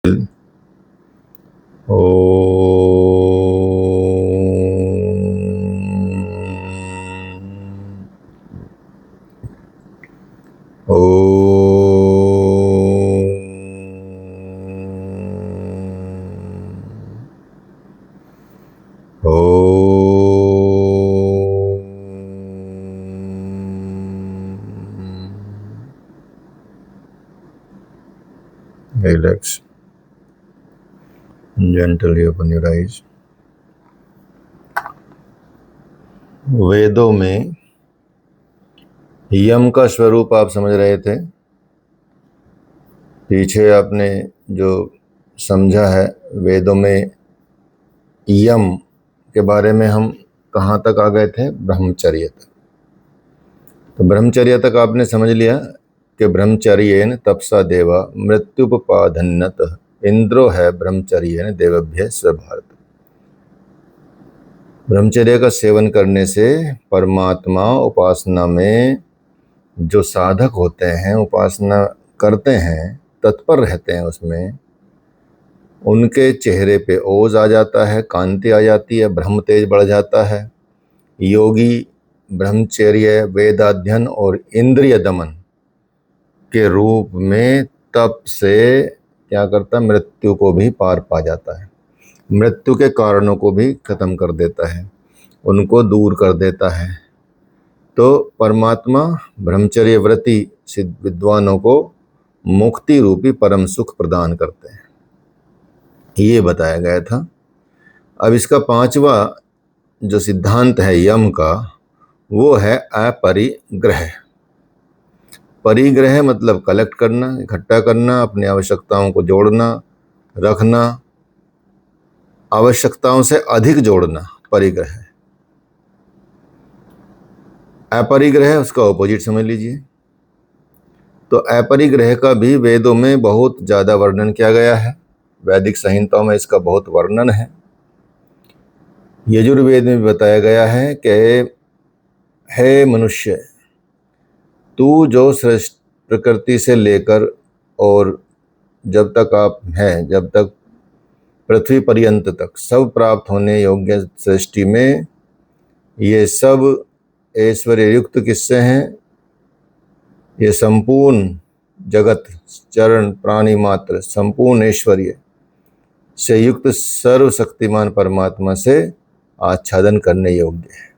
O Relax. Gently open your eyes. वेदों में यम का स्वरूप आप समझ रहे थे। पीछे आपने जो समझा है वेदों में यम के बारे में, हम कहाँ तक आ गए थे? ब्रह्मचर्य तक। तो ब्रह्मचर्य तक आपने समझ लिया कि ब्रह्मचर्येन तपसा देवा मृत्युपपाधन्नतः इंद्रो है ब्रह्मचर्येन देवभ्य स्वभारत। ब्रह्मचर्य का सेवन करने से परमात्मा उपासना में जो साधक होते हैं, उपासना करते हैं, तत्पर रहते हैं, उसमें उनके चेहरे पे ओज आ जाता है, कांति आ जाती है, ब्रह्म तेज बढ़ जाता है। योगी ब्रह्मचर्य, वेदाध्ययन और इंद्रिय दमन के रूप में तप से क्या करता है? मृत्यु को भी पार पा जाता है, मृत्यु के कारणों को भी खत्म कर देता है, उनको दूर कर देता है। तो परमात्मा ब्रह्मचर्य व्रती सिद्ध विद्वानों को मुक्ति रूपी परम सुख प्रदान करते हैं, ये बताया गया था। अब इसका पांचवा जो सिद्धांत है यम का, वो है अपरिग्रह। परिग्रह मतलब कलेक्ट करना, इकट्ठा करना, अपनी आवश्यकताओं को जोड़ना, रखना, आवश्यकताओं से अधिक जोड़ना, परिग्रह। अपरिग्रह उसका ऑपोजिट समझ लीजिए। तो अपरिग्रह का भी वेदों में बहुत ज़्यादा वर्णन किया गया है, वैदिक संहिताओं में इसका बहुत वर्णन है। यजुर्वेद में बताया गया है कि हे मनुष्य, तू जो सृष्टि प्रकृति से लेकर और जब तक आप हैं, जब तक पृथ्वी पर्यंत तक सब प्राप्त होने योग्य सृष्टि में ये सब ऐश्वर्य युक्त किससे हैं? ये संपूर्ण जगत, चरण प्राणी मात्र संपूर्ण ऐश्वर्य से युक्त सर्वशक्तिमान परमात्मा से आच्छादन करने योग्य है।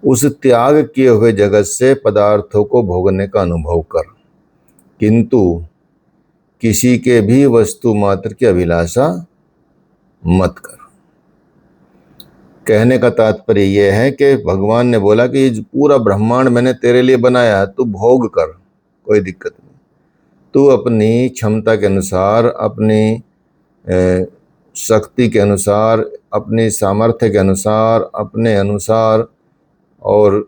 उस त्याग किए हुए जगत से पदार्थों को भोगने का अनुभव कर, किंतु किसी के भी वस्तु मात्र की अभिलाषा मत कर। कहने का तात्पर्य यह है कि भगवान ने बोला कि पूरा ब्रह्मांड मैंने तेरे लिए बनाया, तू भोग कर, कोई दिक्कत नहीं। तू अपनी क्षमता के अनुसार, अपनी शक्ति के अनुसार, अपनी सामर्थ्य के अनुसार, अपने अनुसार और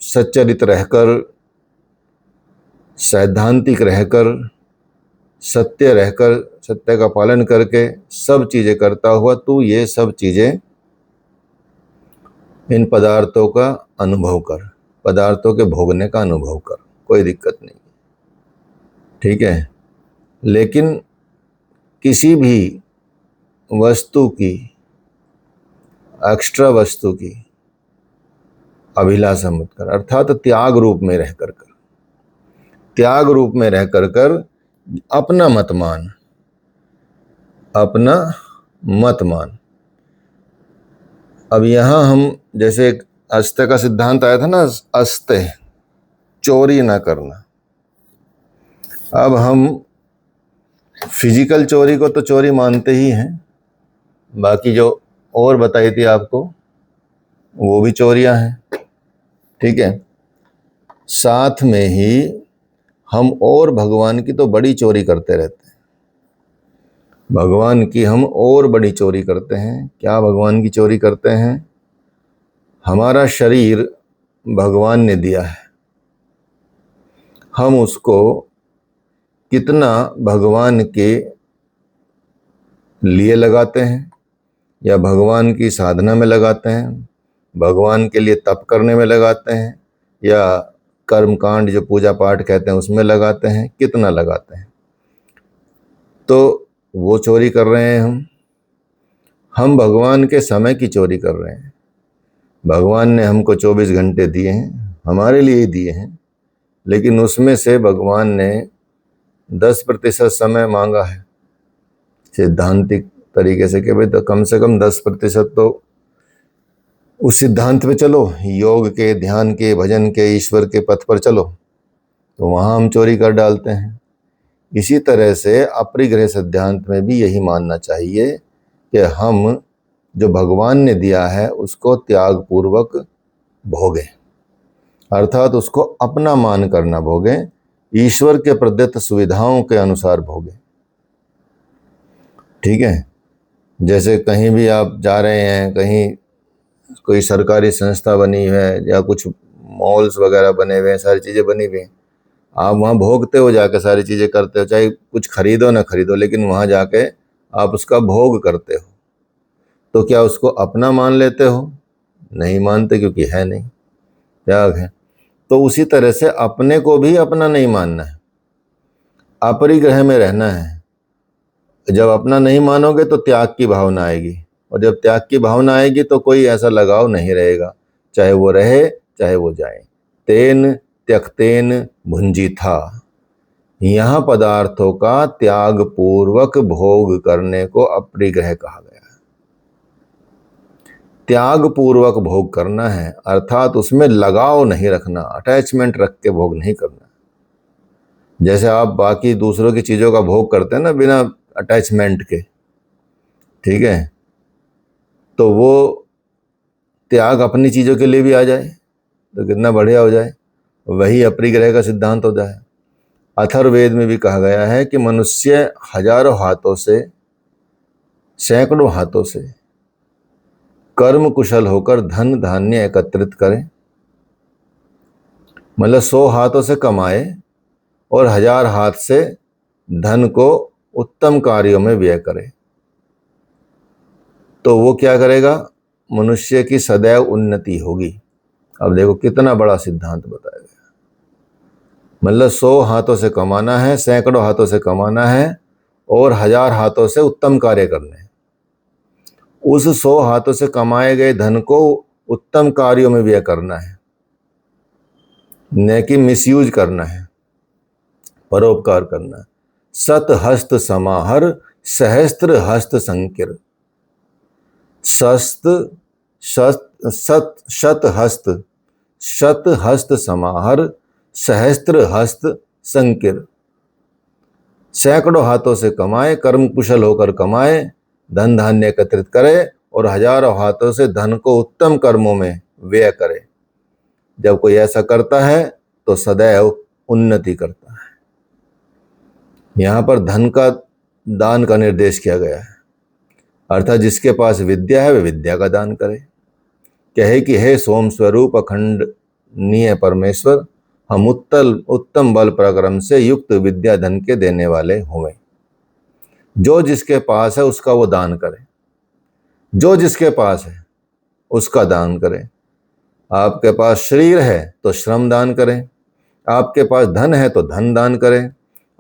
सच्चरित्र रहकर, सैद्धांतिक रहकर, सत्य रहकर, सत्य का पालन करके सब चीज़ें करता हुआ तू ये सब चीज़ें, इन पदार्थों का अनुभव कर, पदार्थों के भोगने का अनुभव कर, कोई दिक्कत नहीं, ठीक है। लेकिन किसी भी वस्तु की, एक्स्ट्रा वस्तु की अभिलाषा मत कर, अर्थात त्याग रूप में रह कर, त्याग रूप में रह कर अपना मत मान, अपना मत मान। अब यहाँ हम जैसे एक अस्त्य का सिद्धांत आया था ना, अस्त्य चोरी ना करना। अब हम फिजिकल चोरी को तो चोरी मानते ही हैं, बाकी जो और बताई थी आपको वो भी चोरियां हैं, ठीक है। साथ में ही हम और भगवान की तो बड़ी चोरी करते रहते हैं, भगवान की हम और बड़ी चोरी करते हैं। क्या भगवान की चोरी करते हैं? हमारा शरीर भगवान ने दिया है, हम उसको कितना भगवान के लिए लगाते हैं, या भगवान की साधना में लगाते हैं, भगवान के लिए तप करने में लगाते हैं, या कर्म कांड जो पूजा पाठ कहते हैं उसमें लगाते हैं, कितना लगाते हैं। तो वो चोरी कर रहे हैं हम भगवान के समय की चोरी कर रहे हैं। भगवान ने हमको 24 घंटे दिए हैं, हमारे लिए ही दिए हैं, लेकिन उसमें से भगवान ने 10% समय मांगा है सिद्धांतिक तरीके से कि भाई तो कम से कम 10% तो उस सिद्धांत पे चलो, योग के, ध्यान के, भजन के, ईश्वर के पथ पर चलो, तो वहाँ हम चोरी कर डालते हैं। इसी तरह से अपरिग्रह सिद्धांत में भी यही मानना चाहिए कि हम जो भगवान ने दिया है उसको त्याग पूर्वक भोगें, अर्थात उसको अपना मान करना भोगें, ईश्वर के प्रदत्त सुविधाओं के अनुसार भोगें। ठीक है, जैसे कहीं भी आप जा रहे हैं, कहीं कोई सरकारी संस्था बनी है या कुछ मॉल्स वगैरह बने हुए हैं, सारी चीज़ें बनी हुई हैं, आप वहाँ भोगते हो, जाके सारी चीज़ें करते हो, चाहे कुछ खरीदो ना खरीदो, लेकिन वहाँ जाके आप उसका भोग करते हो। तो क्या उसको अपना मान लेते हो? नहीं मानते, क्योंकि है नहीं, त्याग है। तो उसी तरह से अपने को भी अपना नहीं मानना है, अपरिग्रह में रहना है। जब अपना नहीं मानोगे तो त्याग की भावना आएगी, और जब त्याग की भावना आएगी तो कोई ऐसा लगाव नहीं रहेगा, चाहे वो रहे चाहे वो जाए। तेन त्यक्तेन भुंजी था, यहाँ पदार्थों का त्याग पूर्वक भोग करने को अपरिग्रह कहा गया है। त्याग पूर्वक भोग करना है, अर्थात उसमें लगाव नहीं रखना, अटैचमेंट रख के भोग नहीं करना। जैसे आप बाकी दूसरों की चीज़ों का भोग करते हैं ना बिना अटैचमेंट के, ठीक है, तो वो त्याग अपनी चीज़ों के लिए भी आ जाए तो कितना बढ़िया हो जाए। वही अपरिग्रह का सिद्धांत होता है। अथर्ववेद में भी कहा गया है कि मनुष्य हजारों हाथों से, सैकड़ों हाथों से कर्म कुशल होकर धन धान्य एकत्रित करे, मतलब 100 हाथों से कमाए और 1000 हाथ से धन को उत्तम कार्यों में व्यय करे, तो वो क्या करेगा? मनुष्य की सदैव उन्नति होगी। अब देखो कितना बड़ा सिद्धांत बताया गया। मतलब 100 हाथों से कमाना है, सैकड़ों हाथों से कमाना है और 1000 हाथों से उत्तम कार्य करने हैं। उस 100 हाथों से कमाए गए धन को उत्तम कार्यों में व्यय करना है, न कि मिसयूज करना है, परोपकार करना है। सत हस्त समाहर सहस्त्र हस्त संकिर, सत हस्त, शत हस्त समाहर सहस्त्र हस्त संकिर। सैकड़ों हाथों से कमाए, कर्म कुशल होकर कमाए, धन धान्य एकत्रित करे और हजारों हाथों से धन को उत्तम कर्मों में व्यय करे। जब कोई ऐसा करता है तो सदैव उन्नति करता है। यहाँ पर धन का दान का निर्देश किया गया है, अर्थात जिसके पास विद्या है वह विद्या का दान करे। कहे कि हे सोम स्वरूप अखंडनीय परमेश्वर, हम उत्तम बल पराक्रम से युक्त विद्या धन के देने वाले हुए। जो जिसके पास है उसका वो दान करे, जो जिसके पास है उसका दान करें। आपके पास शरीर है तो श्रम दान करें, आपके पास धन है तो धन दान करें,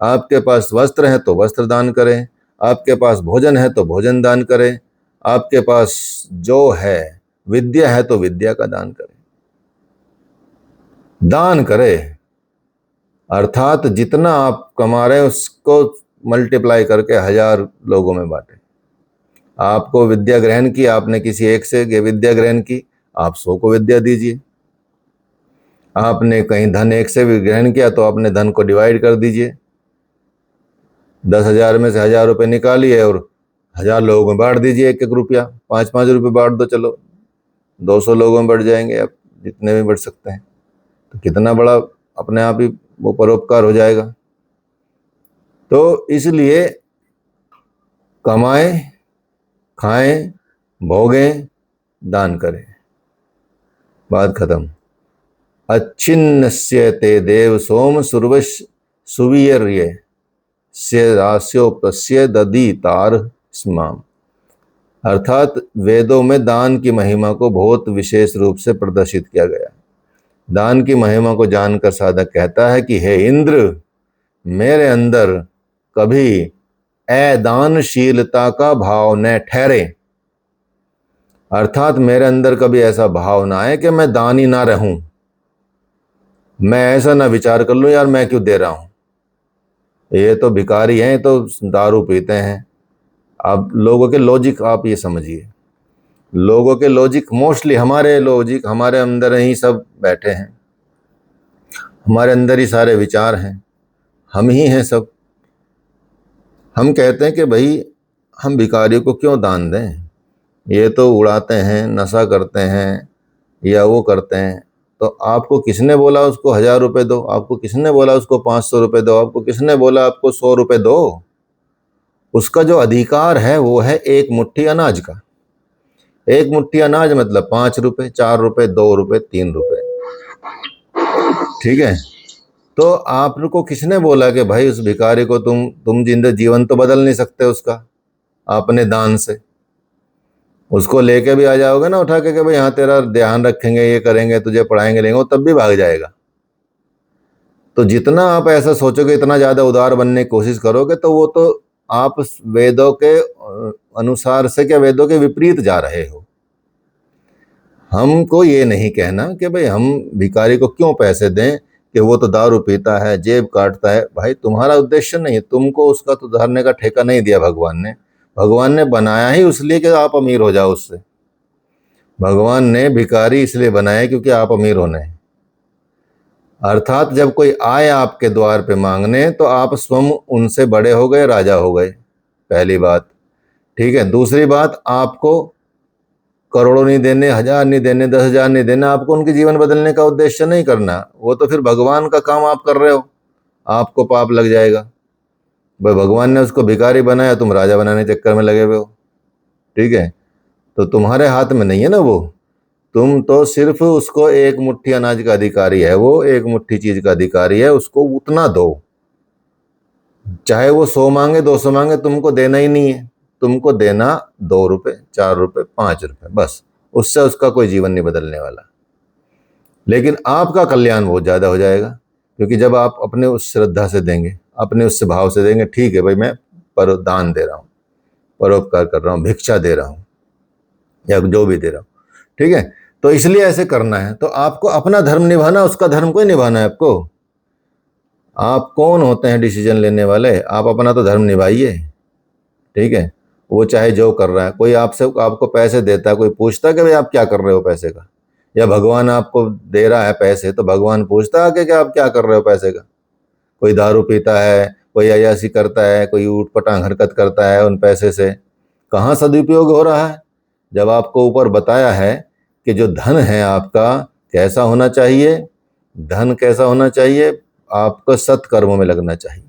आपके पास वस्त्र है तो वस्त्र दान करें, आपके पास भोजन है तो भोजन दान करें, आपके पास जो है विद्या है तो विद्या का दान करें। दान करें अर्थात जितना आप कमा रहे हैं उसको मल्टीप्लाई करके 1000 लोगों में बांटें। आपको विद्या ग्रहण की, आपने किसी एक से विद्या ग्रहण की, आप 100 को विद्या दीजिए। आपने कहीं धन एक से भी ग्रहण किया तो अपने धन को डिवाइड कर दीजिए। 10,000 में से 1000 रुपये निकालिए और 1000 लोगों में बांट दीजिए, 1-1 रुपया, 5-5 रुपये बांट दो, चलो 200 लोगों में बढ़ जाएंगे, आप जितने भी बढ़ सकते हैं। तो कितना बड़ा अपने आप ही वो परोपकार हो जाएगा। तो इसलिए कमाएं, खाएं, भोगें, दान करें, बात खत्म। अच्छिन्नस्य ते देव सोम सुरवश सुवीर्य से रास्योपस्य दधी तार स्माम, अर्थात वेदों में दान की महिमा को बहुत विशेष रूप से प्रदर्शित किया गया। दान की महिमा को जानकर साधक कहता है कि हे इंद्र, मेरे अंदर कभी दानशीलता का भाव न ठहरे, अर्थात मेरे अंदर कभी ऐसा भाव ना आए कि मैं दानी ना रहूं, मैं ऐसा ना विचार कर लूं यार मैं क्यों दे रहा हूं, ये तो भिखारी हैं, ये तो दारू पीते हैं। अब लोगों के लॉजिक आप ये समझिए, लोगों के लॉजिक, मोस्टली हमारे लॉजिक हमारे अंदर ही सब बैठे हैं, हमारे अंदर ही सारे विचार हैं, हम ही हैं सब। हम कहते हैं कि भाई हम भिखारियों को क्यों दान दें, ये तो उड़ाते हैं, नशा करते हैं या वो करते हैं। तो आपको किसने बोला उसको 1000 रुपये दो, आपको किसने बोला उसको 500 रुपये दो, आपको किसने बोला आपको 100 रुपये दो। उसका जो अधिकार है वो है एक मुट्ठी अनाज का। एक मुट्ठी अनाज मतलब 5 रुपये, 4 रुपये, 2 रुपये, 3 रुपये, ठीक है। तो आपको किसने बोला कि भाई उस भिखारी को तुम जिंदगी जीवन तो बदल नहीं सकते उसका अपने दान से। उसको लेके भी आ जाओगे ना उठा के कि भाई यहाँ तेरा ध्यान रखेंगे, ये करेंगे, तुझे पढ़ाएंगे, लेंगे, वो तब भी भाग जाएगा। तो जितना आप ऐसा सोचोगे, इतना ज़्यादा उदार बनने की कोशिश करोगे, तो वो तो आप वेदों के अनुसार से क्या वेदों के विपरीत जा रहे हो। हमको ये नहीं कहना कि भाई हम भिखारी को क्यों पैसे दें कि वो तो दारू पीता है, जेब काटता है। भाई तुम्हारा उद्देश्य नहीं है, तुमको उसका तो धरने का ठेका नहीं दिया भगवान ने। भगवान ने बनाया ही उसलिए कि आप अमीर हो जाओ उससे। भगवान ने भिखारी इसलिए बनाया क्योंकि आप अमीर होने हैं। अर्थात जब कोई आए आपके द्वार पे मांगने तो आप स्वयं उनसे बड़े हो गए, राजा हो गए, पहली बात। ठीक है। दूसरी बात, आपको करोड़ों नहीं देने, 1000 नहीं देने, 10,000 नहीं देना, आपको उनके जीवन बदलने का उद्देश्य नहीं करना। वो तो फिर भगवान का काम आप कर रहे हो, आपको पाप लग जाएगा। भाई भगवान ने उसको भिखारी बनाया, तुम राजा बनाने के चक्कर में लगे हुए हो। ठीक है। तो तुम्हारे हाथ में नहीं है ना वो, तुम तो सिर्फ उसको एक मुट्ठी अनाज का अधिकारी है, वो एक मुट्ठी चीज का अधिकारी है, उसको उतना दो। चाहे वो 100 मांगे, 200 मांगे, तुमको देना ही नहीं है। तुमको देना 2 रुपये, 4 रुपये, 5 रुपये, बस। उससे उसका कोई जीवन नहीं बदलने वाला। लेकिन आपका कल्याण बहुत ज्यादा हो जाएगा, क्योंकि जब आप अपने उस श्रद्धा से देंगे, अपने उस भाव से देंगे, ठीक है भाई मैं पर दान दे रहा हूँ, परोपकार कर रहा हूँ, भिक्षा दे रहा हूँ, या जो भी दे रहा हूँ, ठीक है। तो इसलिए ऐसे करना है। तो आपको अपना धर्म निभाना, उसका धर्म कोई निभाना है आपको। आप कौन होते हैं डिसीजन लेने वाले? आप अपना तो धर्म निभाइए, ठीक है। वो चाहे जो कर रहा है, कोई आपसे आपको पैसे देता है, कोई पूछता है कि भाई आप क्या कर रहे हो पैसे का? या भगवान आपको दे रहा है पैसे तो भगवान पूछता है कि आप क्या कर रहे हो पैसे का? कोई दारू पीता है, कोई अय्यासी करता है, कोई ऊट पटांग हरकत करता है, उन पैसे से कहाँ सदुपयोग हो रहा है? जब आपको ऊपर बताया है कि जो धन है आपका कैसा होना चाहिए, धन कैसा होना चाहिए, आपको सत्कर्मों में लगना चाहिए।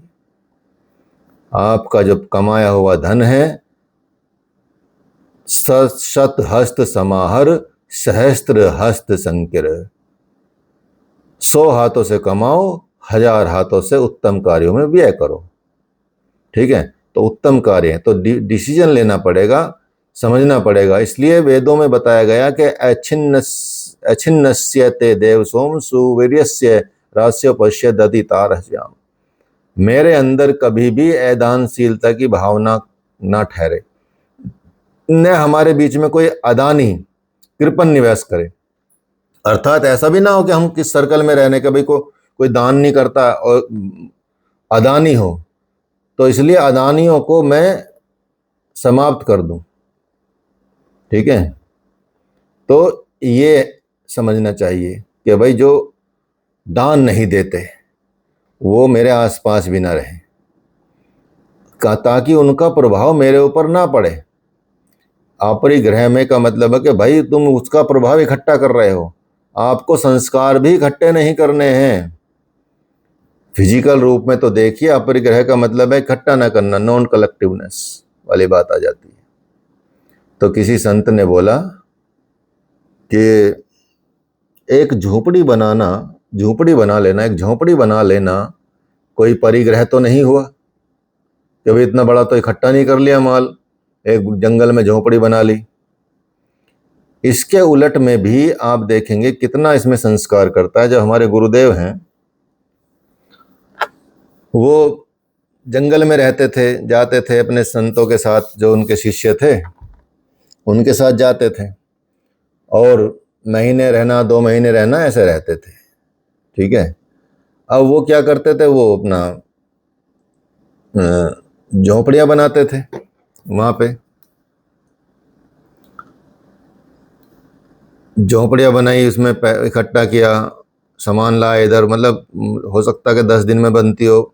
आपका जो कमाया हुआ धन है, शत हस्त समाहर, सहस्त्र हस्त संकिर। 100 हाथों से कमाओ, 1000 हाथों से उत्तम कार्यों में व्यय करो, ठीक है। तो उत्तम कार्य है तो डिसीजन लेना पड़ेगा, समझना पड़ेगा। इसलिए वेदों में बताया गया कि अछिन्नस्य ते देव सोम सुवीर्यस्य रास्योपश्य दधि तारस्याम। मेरे अंदर कभी भी ऐदानशीलता की भावना ना ठहरे, न हमारे बीच में कोई अदानी कृपण निवास करे। अर्थात ऐसा भी ना हो कि हम किस सर्कल में रहने के भाई कोई दान नहीं करता और अदानी हो, तो इसलिए अदानियों को मैं समाप्त कर दूं, ठीक है। तो ये समझना चाहिए कि भाई जो दान नहीं देते वो मेरे आसपास भी ना रहे, ताकि उनका प्रभाव मेरे ऊपर ना पड़े। अपरिग्रह में का मतलब है कि भाई तुम उसका प्रभाव इकट्ठा कर रहे हो, आपको संस्कार भी इकट्ठे नहीं करने हैं। फिजिकल रूप में तो देखिए, अपरिग्रह का मतलब है इकट्ठा ना करना, नॉन कलेक्टिवनेस वाली बात आ जाती है। तो किसी संत ने बोला कि एक झोपड़ी बना लेना, एक झोपड़ी बना लेना कोई परिग्रह तो नहीं हुआ कि भाई इतना बड़ा तो इकट्ठा नहीं कर लिया माल, एक जंगल में झोपड़ी बना ली। इसके उलट में भी आप देखेंगे कितना इसमें संस्कार करता है। जो हमारे गुरुदेव हैं वो जंगल में रहते थे, जाते थे अपने संतों के साथ, जो उनके शिष्य थे उनके साथ जाते थे, और महीने रहना 2 महीने रहना ऐसे रहते थे। ठीक है। अब वो क्या करते थे, वो अपना झोपड़ियां बनाते थे वहां पे। झोपड़ियां बनाई, उसमें इकट्ठा किया, सामान लाए इधर, मतलब हो सकता है कि 10 दिन में बनती हो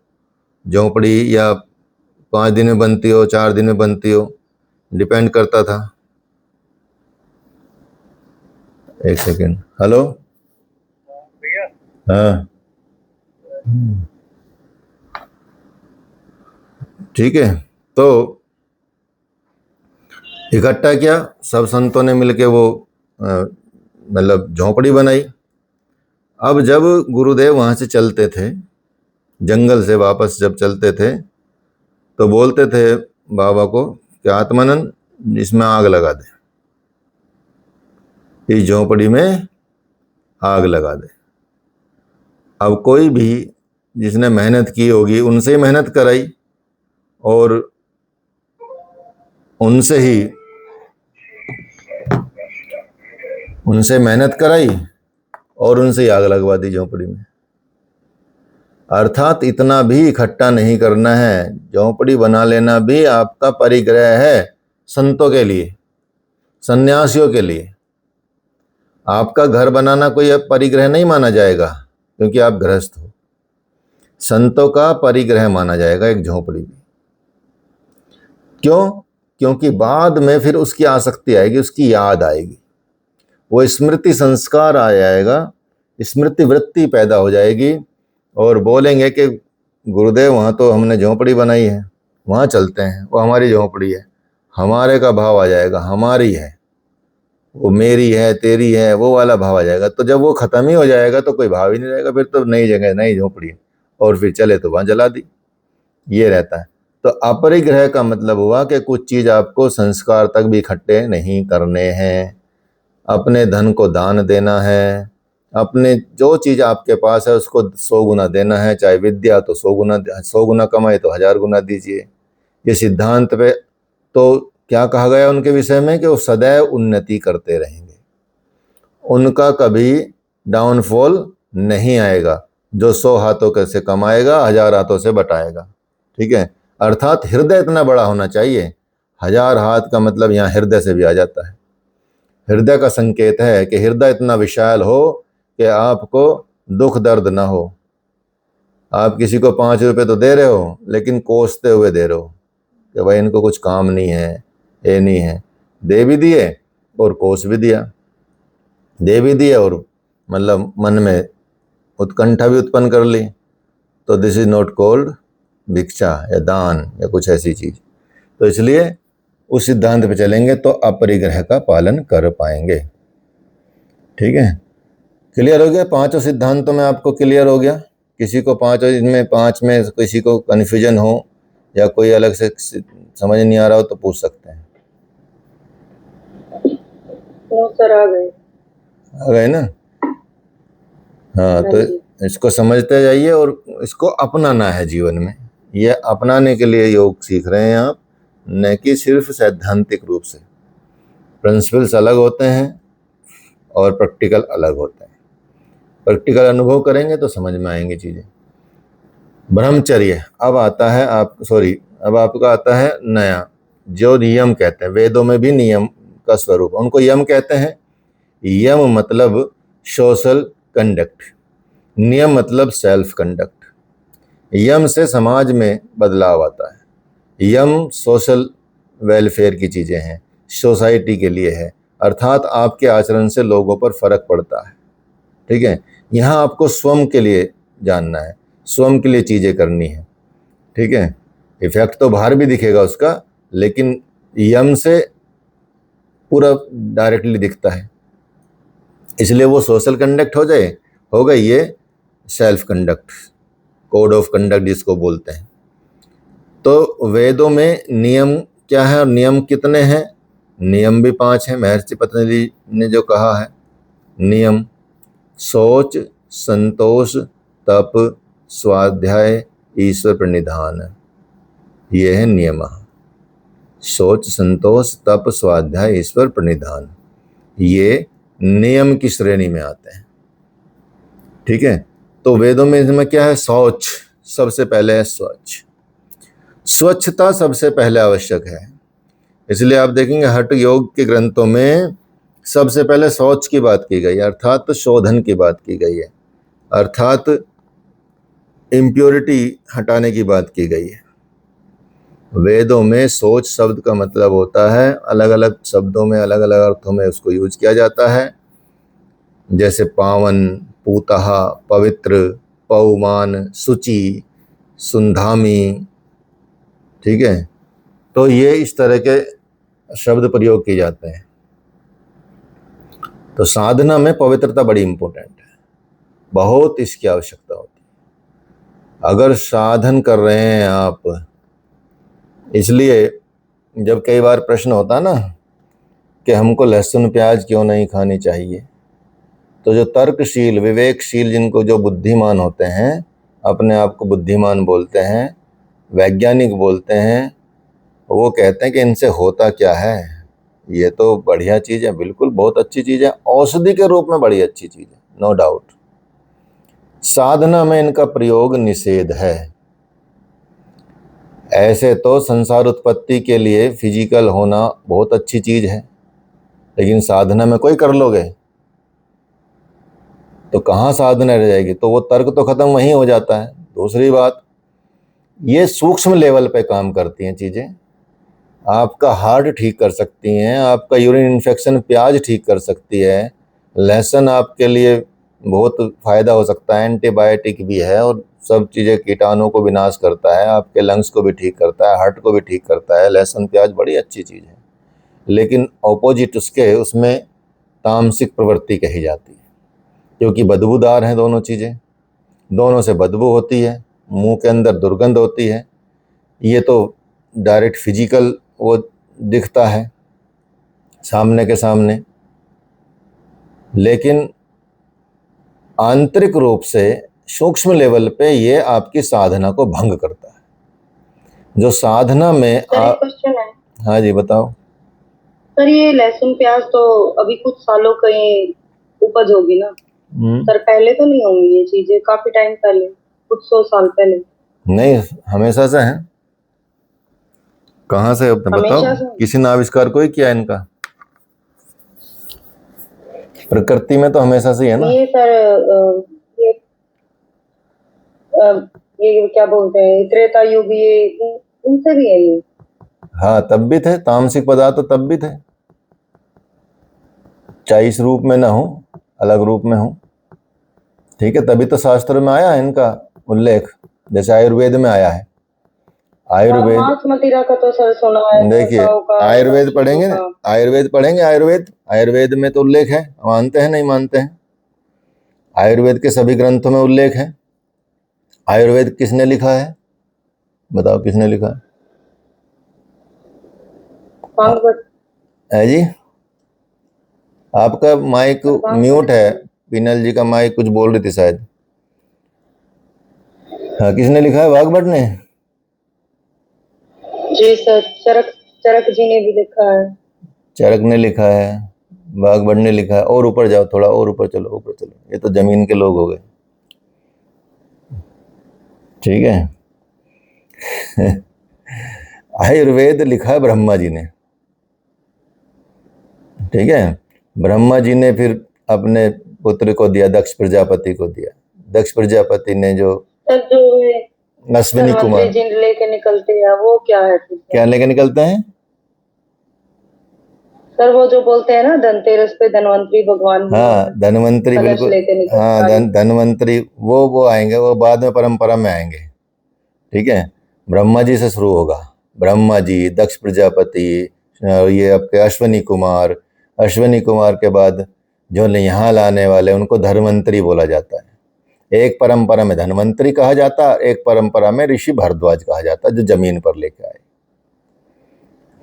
झोपड़ी, या 5 दिन में बनती हो, 4 दिन में बनती हो, डिपेंड करता था। एक सेकेंड, हेलो। भैया। हाँ ठीक है। तो इकट्ठा किया, सब संतों ने मिलके वो मतलब झोपड़ी बनाई। अब जब गुरुदेव वहां से चलते थे, जंगल से वापस जब चलते थे, तो बोलते थे बाबा को कि आत्मानंद इसमें आग लगा दे, इस झोपड़ी में आग लगा दे। अब कोई भी जिसने मेहनत की होगी उनसे ही मेहनत कराई, और उनसे मेहनत कराई और उनसे ही आग लगवा दी झोपड़ी में। अर्थात इतना भी इकट्ठा नहीं करना है, झोपड़ी बना लेना भी आपका परिग्रह है संतों के लिए, सन्यासियों के लिए। आपका घर बनाना कोई परिग्रह नहीं माना जाएगा, क्योंकि आप गृहस्थ हो। संतों का परिग्रह माना जाएगा एक झोपड़ी भी। क्यों? क्योंकि बाद में फिर उसकी आसक्ति आएगी, उसकी याद आएगी, वो स्मृति संस्कार आ जाएगा, स्मृति वृत्ति पैदा हो जाएगी, और बोलेंगे कि गुरुदेव वहाँ तो हमने झोपड़ी बनाई है, वहाँ चलते हैं, वो हमारी झोपड़ी है। हमारे का भाव आ जाएगा, हमारी है, वो मेरी है, तेरी है, वो वाला भाव आ जाएगा। तो जब वो खत्म ही हो जाएगा तो कोई भाव ही नहीं रहेगा, फिर तो नई जगह नई झोपड़ी है, और फिर चले तो वहाँ जला दी, ये रहता है। तो अपरिग्रह का मतलब हुआ कि कुछ चीज आपको संस्कार तक भी इकट्ठे नहीं करने हैं, अपने धन को दान देना है, अपने जो चीज आपके पास है उसको 100 गुना देना है, चाहे विद्या तो 100 गुना कमाए तो 1000 गुना दीजिए। ये सिद्धांत पे तो क्या कहा गया उनके विषय में कि वो सदैव उन्नति करते रहेंगे, उनका कभी डाउनफॉल नहीं आएगा। जो 100 हाथों से कमाएगा 1000 हाथों से बटाएगा। ठीक है। अर्थात हृदय इतना बड़ा होना चाहिए। 1000 हाथ का मतलब यहाँ हृदय से भी आ जाता है। हृदय का संकेत है कि हृदय इतना विशाल हो कि आपको दुख दर्द ना हो। आप किसी को 5 रुपए तो दे रहे हो, लेकिन कोसते हुए दे रहे हो कि भाई इनको कुछ काम नहीं है, ये नहीं है। दे भी दिए और कोस भी दिया, दे भी दिए और मतलब मन में उत्कंठा भी उत्पन्न कर ली। तो दिस इज नॉट कॉल्ड भिक्षा या दान या कुछ ऐसी चीज। तो इसलिए उस सिद्धांत पे चलेंगे तो अपरिग्रह का पालन कर पाएंगे। ठीक है। क्लियर हो गया? 5 सिद्धांतों में आपको क्लियर हो गया? किसी को 5 इनमें 5 में किसी को कन्फ्यूजन हो या कोई अलग से समझ नहीं आ रहा हो तो पूछ सकते हैं। सर आ गए ना? हाँ, तो इसको समझते जाइए और इसको अपनाना है जीवन में। ये अपनाने के लिए योग सीख रहे हैं आप, न कि सिर्फ सैद्धांतिक रूप से। प्रिंसिपल्स अलग होते हैं और प्रैक्टिकल अलग होते हैं। प्रैक्टिकल अनुभव करेंगे तो समझ में आएंगी चीजें। ब्रह्मचर्य अब आता है अब आपका आता है नया, जो नियम कहते हैं। वेदों में भी नियम का स्वरूप, उनको यम कहते हैं। यम मतलब सोशल कंडक्ट, नियम मतलब सेल्फ कंडक्ट। यम से समाज में बदलाव आता है। यम सोशल वेलफेयर की चीजें हैं, सोसाइटी के लिए है, अर्थात आपके आचरण से लोगों पर फर्क पड़ता है। ठीक है। यहाँ आपको स्वयं के लिए जानना है, स्वयं के लिए चीजें करनी है। ठीक है। इफेक्ट तो बाहर भी दिखेगा उसका, लेकिन यम से पूरा डायरेक्टली दिखता है। इसलिए वो सोशल कंडक्ट हो गई ये self conduct, code of conduct जिसको बोलते हैं। तो वेदों में नियम क्या है और नियम कितने हैं? नियम भी 5 हैं। महर्षि पतंजलि ने जो कहा है, नियम सोच, संतोष, तप, स्वाध्याय, ईश्वर प्रणिधान। ये है नियम। शौच, संतोष, तप, स्वाध्याय, ईश्वर प्रणिधान, ये नियम की श्रेणी में आते हैं। ठीक है, तो वेदों में इसमें क्या है? शौच सबसे पहले है। स्वच्छता सबसे पहले आवश्यक है। इसलिए आप देखेंगे हठ योग के ग्रंथों में सबसे पहले शौच की बात की गई है, अर्थात शोधन की बात की गई है, अर्थात इम्प्योरिटी हटाने की बात की गई है। वेदों में शौच शब्द का मतलब होता है, अलग अलग शब्दों में अलग अलग अर्थों में उसको यूज किया जाता है, जैसे पावन, पूतः, पवित्र, पौमान, शुचि, सुंधामी। ठीक है, तो ये इस तरह के शब्द प्रयोग किए जाते हैं। तो साधना में पवित्रता बड़ी इंपॉर्टेंट है, बहुत इसकी आवश्यकता होती है अगर साधन कर रहे हैं आप। इसलिए जब कई बार प्रश्न होता ना कि हमको लहसुन प्याज क्यों नहीं खानी चाहिए, तो जो तर्कशील, विवेकशील, जिनको जो बुद्धिमान होते हैं, अपने आप को बुद्धिमान बोलते हैं, वैज्ञानिक बोलते हैं, वो कहते हैं कि इनसे होता क्या है, ये तो बढ़िया चीज़ है, बिल्कुल बहुत अच्छी चीज़ है, औषधि के रूप में बड़ी अच्छी चीज़ है, नो डाउट। साधना में इनका प्रयोग निषेध है। ऐसे तो संसार उत्पत्ति के लिए फिजिकल होना बहुत अच्छी चीज़ है, लेकिन साधना में कोई कर लोगे तो कहाँ साधना रह जाएगी? तो वो तर्क तो खत्म वहीं हो जाता है। दूसरी बात, ये सूक्ष्म लेवल पे काम करती हैं चीज़ें। आपका हार्ट ठीक कर सकती हैं, आपका यूरिन इन्फेक्शन प्याज ठीक कर सकती है, लहसुन आपके लिए बहुत फ़ायदा हो सकता है, एंटीबायोटिक भी है और सब चीज़ें कीटाणु को विनाश करता है, आपके लंग्स को भी ठीक करता है, हार्ट को भी ठीक करता है। लहसुन प्याज बड़ी अच्छी चीज़ है, लेकिन ऑपोजिट उसके उसमें तामसिक प्रवृत्ति कही जाती है, क्योंकि बदबूदार हैं दोनों चीज़ें, दोनों से बदबू होती है, मुंह के अंदर दुर्गंध होती है। ये तो डायरेक्ट फिजिकल वो दिखता है सामने के सामने, लेकिन आंतरिक रूप से सूक्ष्म लेवल पे ये आपकी साधना को भंग करता है। जो साधना में क्वेश्चन है। हाँ जी बताओ। सर ये लहसुन प्याज तो अभी कुछ सालों का ये उपज होगी ना सर? पहले तो नहीं होंगी ये चीजें, काफी टाइम पहले, कुछ 100 साल पहले? नहीं, हमेशा से है। कहाँ से बताओ? किसी ने आविष्कार कोई किया इनका? प्रकृति में तो हमेशा से है ना। ये सर ये क्या बोलते हैं, त्रेता युग, ये इनसे भी है ये। हाँ, तब भी थे तामसिक पदार्थ, तो तब भी थे, चाहे इस रूप में ना हो, अलग रूप में हो। ठीक है, तभी तो शास्त्र में आया है इनका उल्लेख, जैसे आयुर्वेद में आया है। आयुर्वेद, मांस मदिरा का तो सर सुना है। देखिए आयुर्वेद पढ़ेंगे ना, आयुर्वेद पढ़ेंगे, आयुर्वेद में तो उल्लेख है, मानते हैं नहीं मानते हैं? आयुर्वेद के सभी ग्रंथों में उल्लेख है। आयुर्वेद किसने लिखा है बताओ, किसने लिखा है जी? आपका माइक म्यूट है, पीनल जी का माइक कुछ बोल रही थी शायद। हाँ, किसने लिखा है? वाग्भट ने? जी सर, चरक जी ने भी लिखा है। चरक ने लिखा है, वाग्भट ने लिखा है। और ऊपर जाओ, थोड़ा और ऊपर चलो, ऊपर चलो, ये तो जमीन के लोग हो गए। ठीक है आयुर्वेद लिखा है ब्रह्मा जी ने। ठीक है, ब्रह्मा जी ने फिर अपने पुत्र को दिया, दक्ष प्रजापति को दिया। दक्ष प्रजापति ने जो अश्विनी कुमार जिन लेके निकलते हैं, वो क्या है? क्या लेके निकलते हैं सर? वो जो बोलते हैं ना धनतेरस पे धनवंतरी भगवान। हाँ, धनवंतरी, बिल्कुल। हाँ, धनवंतरी वो आएंगे, वो बाद में परंपरा में आएंगे। ठीक है, ब्रह्मा जी से शुरू होगा। ब्रह्मा जी, दक्ष प्रजापति, ये आपके अश्विनी कुमार, अश्विनी कुमार के बाद जो यहाँ लाने वाले उनको धनवंतरी बोला जाता है। एक परंपरा में धनवंतरी कहा जाता है, एक परंपरा में ऋषि भारद्वाज कहा जाता है, जो जमीन पर लेके आए।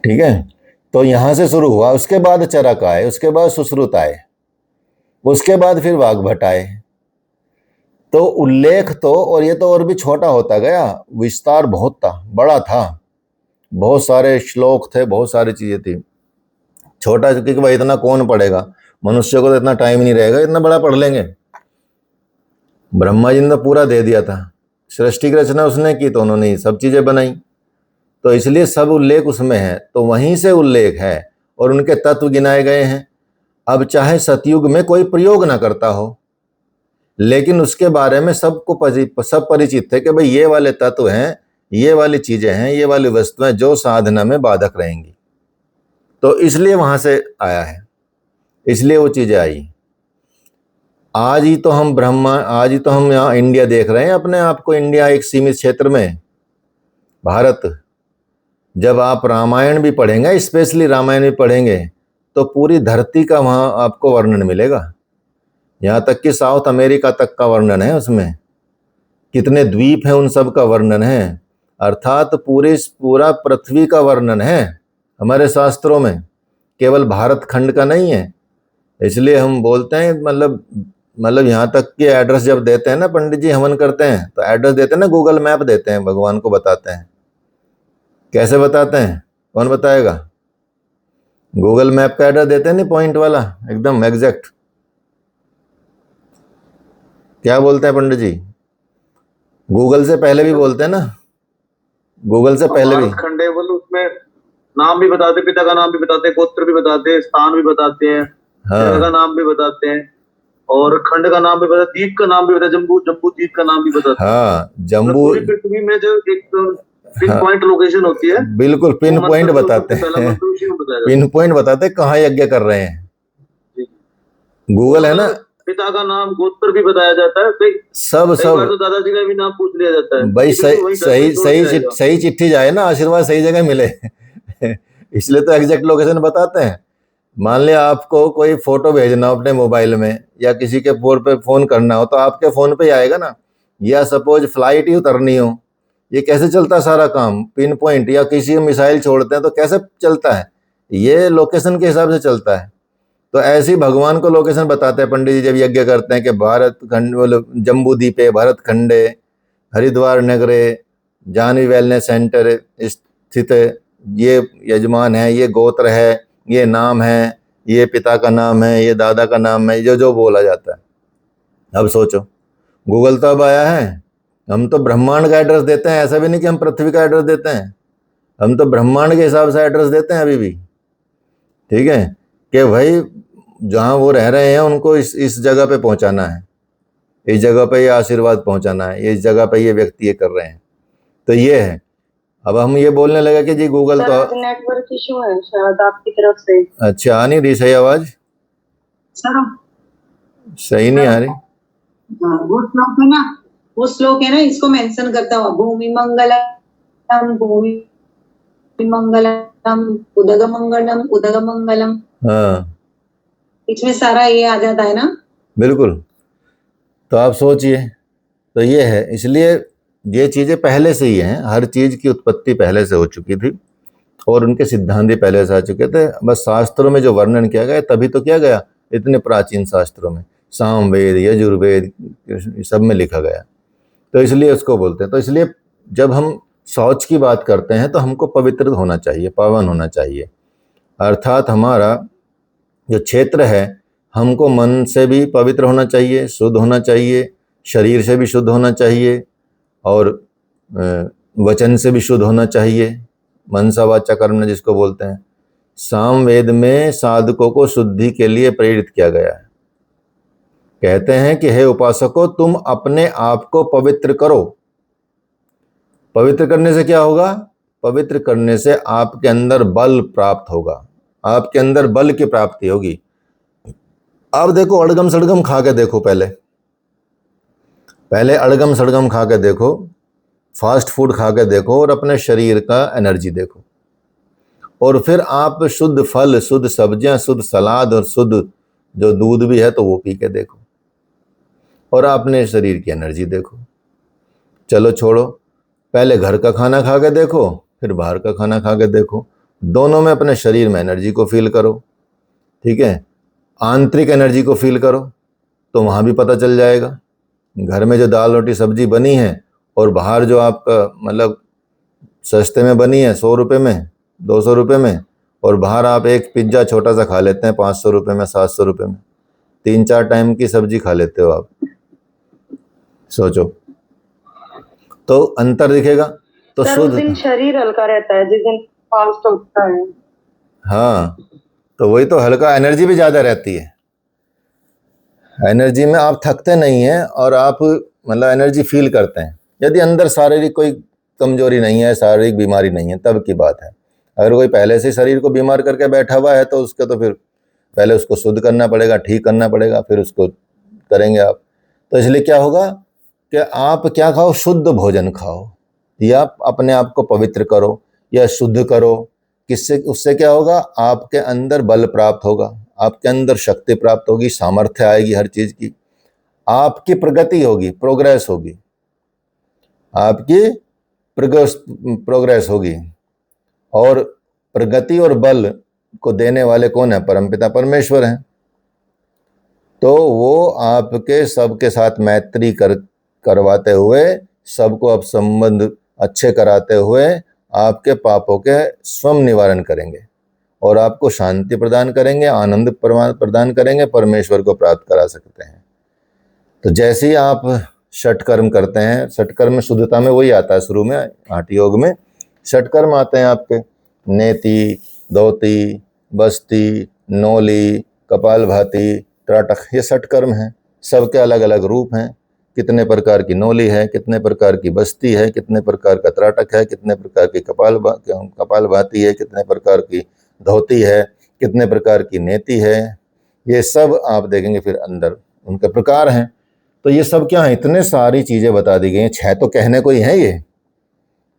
ठीक है, तो यहाँ से शुरू हुआ, उसके बाद चरक आए, उसके बाद सुश्रुत आए, उसके बाद फिर वाग्भट आए। तो उल्लेख तो, और ये तो और भी छोटा होता गया, विस्तार बहुत था, बड़ा था। बहुत सारे श्लोक थे, बहुत सारी चीज़ें थी। छोटा क्योंकि भाई इतना कौन पढ़ेगा, मनुष्य को तो इतना टाइम नहीं रहेगा, इतना बड़ा पढ़ लेंगे। ब्रह्मा जी ने तो पूरा दे दिया था, सृष्टि की रचना उसने की तो उन्होंने ही सब चीज़ें बनाई, तो इसलिए सब उल्लेख उसमें है, तो वहीं से उल्लेख है और उनके तत्व गिनाए गए हैं। अब चाहे सतयुग में कोई प्रयोग ना करता हो, लेकिन उसके बारे में सबको सब परिचित थे कि भाई ये वाले तत्व हैं, ये वाली चीजें हैं, ये वाली वस्तुएं जो साधना में बाधक रहेंगी, तो इसलिए वहां से आया है, इसलिए वो चीजें आई। आज ही तो हम यहाँ इंडिया देख रहे हैं अपने आप को, इंडिया एक सीमित क्षेत्र में, भारत। जब आप रामायण भी पढ़ेंगे, स्पेशली रामायण भी पढ़ेंगे, तो पूरी धरती का वहाँ आपको वर्णन मिलेगा, यहाँ तक कि साउथ अमेरिका तक का वर्णन है उसमें, कितने द्वीप हैं उन सब का वर्णन है, अर्थात पूरा पृथ्वी का वर्णन है हमारे शास्त्रों में, केवल भारत खंड का नहीं है। इसलिए हम बोलते हैं, मतलब यहाँ तक कि एड्रेस जब देते हैं ना, पंडित जी हवन करते हैं तो एड्रेस देते हैं ना, गूगल मैप देते हैं, भगवान को बताते हैं। कैसे बताते हैं, कौन बताएगा? गूगल मैप का एड्रेस देते हैं, नहीं पॉइंट वाला, एकदम एग्जैक्ट। क्या बोलते हैं पंडित जी? गूगल से पहले भी बोलते हैं ना, गूगल से पहले भी। खंड है बोलो, उसमें नाम भी बताते, पिता का नाम भी बताते, गोत्र भी बताते, स्थान भी बताते हैं, जगह का नाम भी बताते हैं, और खंड का नाम भी बताते, द्वीप का नाम भी बताते, जम्बू द्वीप का नाम भी बताते हैं। हाँ, जम्बू पृथ्वी में जो एक पिन पॉइंट लोकेशन होती है, बिल्कुल पिन पॉइंट बताते हैं, पिन पॉइंट बताते हैं कहाँ यज्ञ कर रहे हैं। गूगल है ना, पिता का नाम, गोत्र भी बताया जाता है, सब तो दादाजी का भी नाम पूछ लिया जाता है भाई। सही चिट्ठी जाए ना, आशीर्वाद सही जगह मिले इसलिए तो एग्जैक्ट लोकेशन बताते हैं। मान लिया आपको कोई फोटो भेजना हो अपने मोबाइल में, या किसी के फोन करना हो, तो आपके फोन पे ही आएगा ना। या सपोज फ्लाइट ही उतरनी हो, ये कैसे चलता है सारा काम? Pin point. या किसी मिसाइल छोड़ते हैं तो कैसे चलता है? ये लोकेशन के हिसाब से चलता है। तो ऐसे ही भगवान को लोकेशन बताते हैं पंडित जी जब यज्ञ करते हैं कि भारत खंड, मतलब जम्बू द्वीपे भरत खंडे हरिद्वार नगरे जाह्नवी वेलनेस सेंटर स्थित ये यजमान है, ये गोत्र है, ये नाम है, ये पिता का नाम है, ये दादा का नाम है, जो जो बोला जाता है। अब सोचो, गूगल तो अब आया है, हम तो ब्रह्मांड का एड्रेस देते हैं, ऐसा भी नहीं कि हम पृथ्वी का एड्रेस देते हैं, हम तो ब्रह्मांड के हिसाब से एड्रेस देते हैं अभी भी। ठीक है, कि भाई जहाँ वो रह रहे हैं उनको इस जगह पे पहुंचाना है, इस जगह पे ये आशीर्वाद पहुंचाना है, इस जगह पे ये व्यक्ति ये कर रहे हैं, तो ये है। अब हम ये बोलने लगे कि जी गूगल तो नेटवर्क इशू है शायद आपकी तरफ से। अच्छा, आ नहीं रही सही आवाज? सही नहीं आ रही। वो श्लोक है ना, इसको मेंशन करता हुआ, भूमि मंगलम भूमि मंगलम उदग मंगलम। हाँ, इसमें सारा ये आ जाता है ना। बिल्कुल। तो आप सोचिए, तो ये है, इसलिए ये चीजें पहले से ही हैं, हर चीज की उत्पत्ति पहले से हो चुकी थी और उनके सिद्धांत भी पहले से आ चुके थे। बस शास्त्रों में जो वर्णन किया गया तभी तो किया गया, इतने प्राचीन शास्त्रों में, सामवेद यजुर्वेद सब में लिखा गया, तो इसलिए उसको बोलते हैं। तो इसलिए जब हम शौच की बात करते हैं तो हमको पवित्र होना चाहिए, पावन होना चाहिए, अर्थात हमारा जो क्षेत्र है हमको मन से भी पवित्र होना चाहिए, शुद्ध होना चाहिए, शरीर से भी शुद्ध होना चाहिए, और वचन से भी शुद्ध होना चाहिए, मनसा वाचा कर्म जिसको बोलते हैं। सामवेद में साधकों को शुद्धि के लिए प्रेरित किया गया है। कहते हैं कि हे उपासकों, तुम अपने आप को पवित्र करो। पवित्र करने से क्या होगा? पवित्र करने से आपके अंदर बल प्राप्त होगा, आपके अंदर बल की प्राप्ति होगी। अब देखो, अड़गम सड़गम खा के देखो, पहले अड़गम सड़गम खा के देखो, फास्ट फूड खा के देखो, और अपने शरीर का एनर्जी देखो, और फिर आप शुद्ध फल, शुद्ध सब्जियां, शुद्ध सलाद और शुद्ध जो दूध भी है तो वो पी के देखो, और अपने शरीर की एनर्जी देखो। चलो छोड़ो, पहले घर का खाना खा के देखो, फिर बाहर का खाना खा के देखो, दोनों में अपने शरीर में एनर्जी को फील करो। ठीक है, आंतरिक एनर्जी को फील करो, तो वहाँ भी पता चल जाएगा। घर में जो दाल रोटी सब्जी बनी है और बाहर जो आपका मतलब सस्ते में बनी है 100 रुपये में, 200 रुपये में, और बाहर आप एक पिज्ज़ा छोटा सा खा लेते हैं 500 रुपये में, 700 रुपये में, 3-4 टाइम की सब्जी खा लेते हो आप। सोचो तो अंतर दिखेगा। तो सर उस शुद्ध, दिन शरीर हल्का रहता है जिस दिन फास्ट होता है। हाँ तो वही तो, हल्का, एनर्जी भी ज़्यादा रहती है। एनर्जी में आप थकते नहीं हैं और आप मतलब एनर्जी फील करते हैं। यदि अंदर शारीरिक कोई कमजोरी नहीं है, शारीरिक बीमारी नहीं है, तब की बात है। अगर कोई पहले से शरीर को बीमार करके बैठा हुआ है तो उसके तो फिर पहले उसको शुद्ध करना पड़ेगा, ठीक करना पड़ेगा, फिर उसको करेंगे आप। तो इसलिए क्या होगा कि आप क्या खाओ, शुद्ध भोजन खाओ, या अपने आप को पवित्र करो या शुद्ध करो। किससे, उससे क्या होगा, आपके अंदर बल प्राप्त होगा, आपके अंदर शक्ति प्राप्त होगी, सामर्थ्य आएगी हर चीज़ की, आपकी प्रगति होगी, प्रोग्रेस होगी, आपकी प्रोग्रेस होगी। और प्रगति और बल को देने वाले कौन है? परमपिता परमेश्वर हैं। तो वो आपके सबके साथ मैत्री करवाते हुए, सबको अब संबंध अच्छे कराते हुए आपके पापों के स्वयं निवारण करेंगे और आपको शांति प्रदान करेंगे, आनंद प्रदान करेंगे, परमेश्वर को प्राप्त करा सकते हैं। तो जैसे ही आप षटकर्म करते हैं, षटकर्म शुद्धता में वही आता है, शुरू में 8 योग में षटकर्म आते हैं आपके, नेति, धोती, बस्ती, नौली, कपालभाति, त्राटक, ये षटकर्म हैं। सबके अलग अलग रूप हैं, कितने प्रकार की नौली है, कितने प्रकार की बस्ती है, कितने प्रकार का त्राटक है, कितने प्रकार की कपालभाति है, कितने प्रकार की धोती है, कितने प्रकार की नेति है, ये सब आप देखेंगे फिर अंदर उनके प्रकार हैं। तो ये सब क्या है, इतने सारी चीज़ें बता दी गई हैं। 6 तो कहने को ही हैं, ये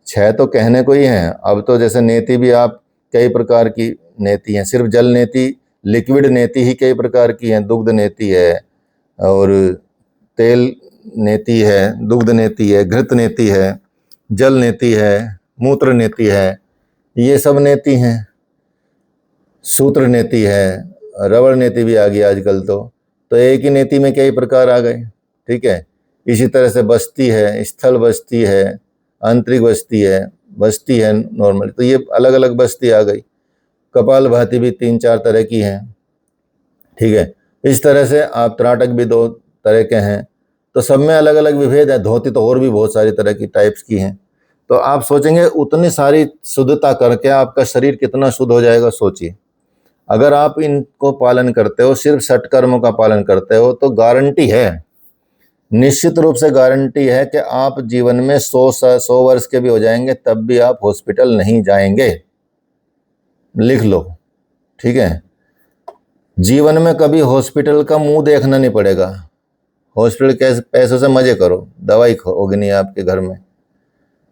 6 तो कहने को ही हैं। अब तो जैसे नेति भी आप कई प्रकार की नेति हैं, सिर्फ जल नेति, लिक्विड नेति ही कई प्रकार की हैं, दुग्ध नेति है और तेल नेति है, दुग्ध नेति है, घृत नेति है, जल नेति है, मूत्र नेति है, ये सब नेति हैं। सूत्र नेति है, रबड़ नेति भी आ गई आजकल तो एक ही नेति में कई प्रकार आ गए, ठीक है। इसी तरह से बस्ती है, स्थल बस्ती है, आंतरिक बस्ती है नॉर्मल, तो ये अलग अलग बस्ती आ गई। कपालभाति भी 3-4 तरह की हैं, ठीक है। इस तरह से आप त्राटक भी 2 तरह के हैं, तो सब में अलग अलग विभेद है। धोती तो और भी बहुत सारी तरह की टाइप्स की हैं। तो आप सोचेंगे उतनी सारी शुद्धता करके आपका शरीर कितना शुद्ध हो जाएगा, सोचिए। अगर आप इनको पालन करते हो, सिर्फ षटकर्मों का पालन करते हो, तो गारंटी है, निश्चित रूप से गारंटी है कि आप जीवन में 100 वर्ष के भी हो जाएंगे तब भी आप हॉस्पिटल नहीं जाएंगे। लिख लो, ठीक है। जीवन में कभी हॉस्पिटल का मुंह देखना नहीं पड़ेगा। हॉस्पिटल के पैसों से मजे करो, दवाई होगी नहीं आपके घर में।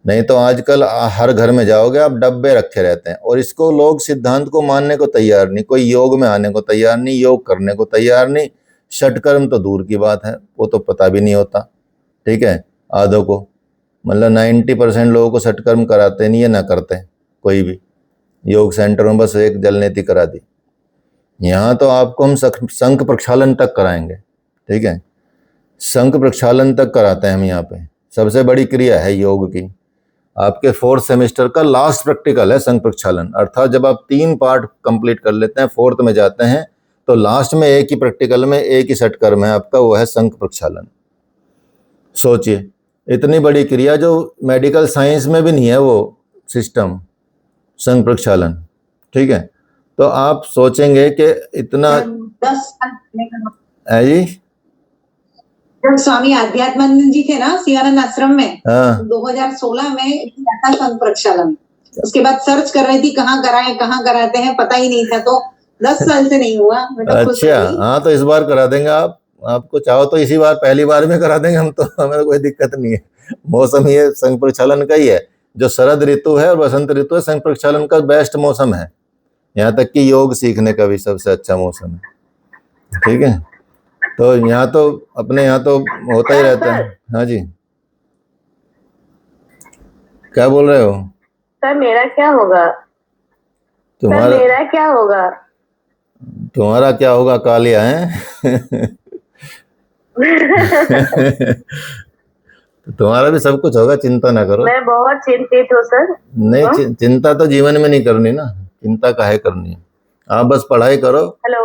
नहीं तो आजकल हर घर में जाओगे आप, डब्बे रखे रहते हैं। और इसको लोग सिद्धांत को मानने को तैयार नहीं, कोई योग में आने को तैयार नहीं, योग करने को तैयार नहीं। षटकर्म तो दूर की बात है, वो तो पता भी नहीं होता, ठीक है। आधों को, मतलब 90% लोगों को षटकर्म कराते नहीं है, ना करते कोई भी। योग सेंटर में बस एक जल नेति करा दी। यहाँ तो आपको हम शंख प्रक्षालन तक कराएंगे, ठीक है। शंख प्रक्षालन तक कराते हैं हम यहाँ पे। सबसे बड़ी क्रिया है योग की। आपके 4th सेमेस्टर का लास्ट प्रैक्टिकल है शंख प्रक्षालन। अर्थात जब आप 3 पार्ट कंप्लीट कर लेते हैं, 4th में जाते हैं, तो लास्ट में एक ही प्रैक्टिकल में एक ही षटकर्म है आपका, वो है शंख प्रक्षालन। सोचिए, इतनी बड़ी क्रिया जो मेडिकल साइंस में भी नहीं है वो सिस्टम, शंख प्रक्षालन, ठीक है। तो आप सोचेंगे कि इतना 10 है जी। जब स्वामी आध्यात्मानंद जी थे ना सियानंद आश्रम में, हाँ 2016 में था शंख प्रक्षालन। उसके बाद सर्च कर रही थी कहाँ कराते हैं, पता ही नहीं था, तो 10 साल से नहीं हुआ। अच्छा, हाँ तो इस बार करा देंगे आप। आपको चाहो तो इसी बार, पहली बार में करा देंगे हम तो, हमें तो कोई दिक्कत नहीं है। मौसम ये शंख प्रक्षालन का ही है। जो शरद ऋतु है और बसंत ऋतु है, शंख प्रक्षालन का बेस्ट मौसम है। यहाँ तक कि योग सीखने का भी सबसे अच्छा मौसम है, ठीक है। तो यहाँ तो अपने यहाँ तो होता ही रहता है। हाँ जी, क्या बोल रहे हो? सर मेरा क्या होगा? तुम्हारा मेरा क्या होगा? तुम्हारा क्या होगा? कालिया है। तो तुम्हारा भी सब कुछ होगा, चिंता ना करो। मैं बहुत चिंतित हूँ सर। नहीं, चिंता तो जीवन में नहीं करनी ना, चिंता काहे करनी है। आप बस पढ़ाई करो। हेलो।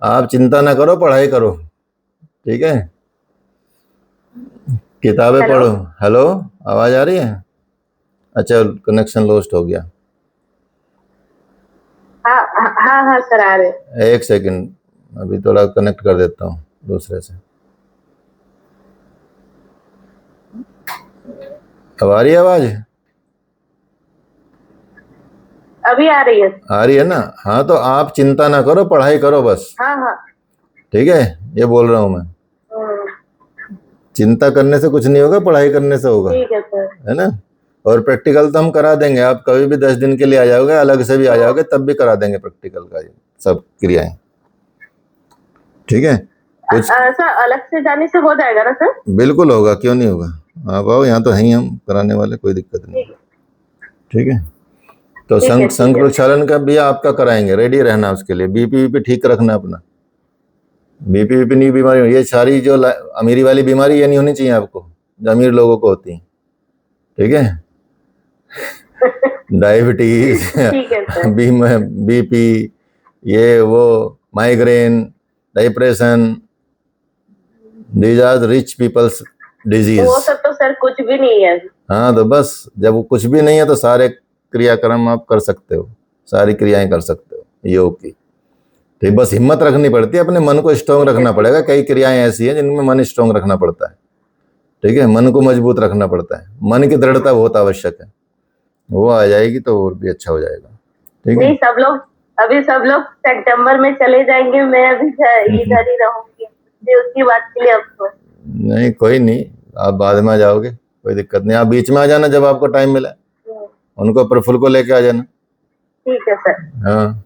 आप चिंता ना करो, पढ़ाई करो, ठीक है, किताबें पढ़ो। हेलो, आवाज आ रही है? अच्छा, कनेक्शन लॉस्ट हो गया। हाँ सर, आ रहे। एक सेकंड, अभी थोड़ा कनेक्ट कर देता हूँ दूसरे से। अब आ रही है आवाज? अभी आ रही है। आ रही है ना? हाँ, तो आप चिंता ना करो, पढ़ाई करो बस। हाँ। ठीक है, ये बोल रहा हूँ मैं। चिंता करने से कुछ नहीं होगा, पढ़ाई करने से होगा। ठीक है सर। है ना? और प्रैक्टिकल तो हम करा देंगे, आप कभी भी 10 दिन के लिए आ जाओगे, अलग से भी आ जाओगे, तब भी करा देंगे प्रैक्टिकल का ये सब क्रियाएं। ठीक है, कुछ सर अलग से जाने से हो जाएगा ना सर? बिल्कुल होगा, क्यों नहीं होगा। आप आओ, यहाँ तो है ही हम कराने वाले, कोई दिक्कत नहीं। ठीक है, तो संघ प्रक्षालन का भी आपका कराएंगे, रेडी रहना उसके लिए। बीपी ठीक रखना अपना, बीपी नहीं बीमारी, ये सारी जो अमीरी वाली बीमारी ये नहीं होनी चाहिए आपको, जो अमीर लोगों को होती है। ठीक है, डायबिटीज, बीपी, ये वो, migraine, depression, these are rich peoples disease. वो सब तो सर कुछ भी नहीं है। हाँ, तो बस जब वो कुछ भी नहीं है तो सारे क्रियाक्रम आप कर सकते हो, सारी क्रियाएं कर सकते हो योग की। तो बस हिम्मत रखनी पड़ती है, अपने मन को स्ट्रॉन्ग रखना पड़ेगा। कई क्रियाएं ऐसी हैं जिनमें मन स्ट्रॉन्ग रखना पड़ता है। ठीक है, मन को मजबूत रखना पड़ता है, मन की दृढ़ता बहुत आवश्यक है। वो आ जाएगी तो और भी अच्छा हो जाएगा। ठीक है, सब लोग सितंबर में चले जाएंगे, मैं अभी इधर ही रहूंगी, उसकी बात के लिए अब नहीं, कोई नहीं, आप बाद में आ जाओगे, कोई दिक्कत नहीं। आप बीच में आ जाना जब आपको टाइम मिला, उनको प्रफुल्ल को लेके आ जाना। ठीक है सर। हाँ,